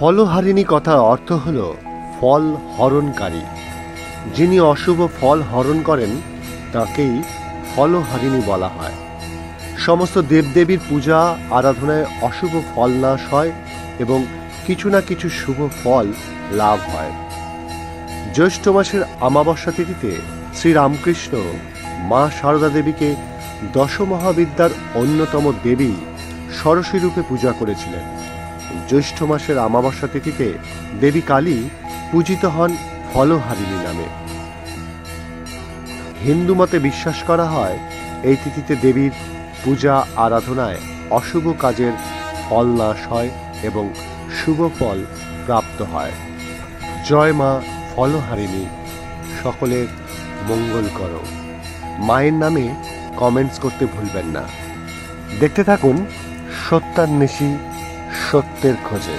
ফলহারিণী কথার অর্থ হল ফল হরণকারী। যিনি অশুভ ফল হরণ করেন তাকেই ফলহারিণী বলা হয়। সমস্ত দেবদেবীর পূজা আরাধনায় অশুভ ফল নাশ হয় এবং কিছু না কিছু শুভ ফল লাভ হয়। জ্যৈষ্ঠ মাসের অমাবস্যা তিথিতে শ্রীরামকৃষ্ণ মা সারদা দেবীকে দশমহাবিদ্যার অন্যতম দেবী ষোড়শী রূপে পূজা করেছিলেন। জ্যৈষ্ঠ মাসের অমাবস্যা তিথিতে দেবী কালী পূজিত হন ফলহারিণী নামে। হিন্দু মতে বিশ্বাস করা হয় এই তিথিতে দেবীর পূজা আরাধনায় অশুভ কাজের ফল নাশ হয় এবং শুভ ফল প্রাপ্ত হয়। জয় মা ফলহারিণী, সকলের মঙ্গল করো। মায়ের নামে কমেন্টস করতে ভুলবেন না। দেখতে থাকুন সত্যান্বেষী, সত্যের খোঁজে।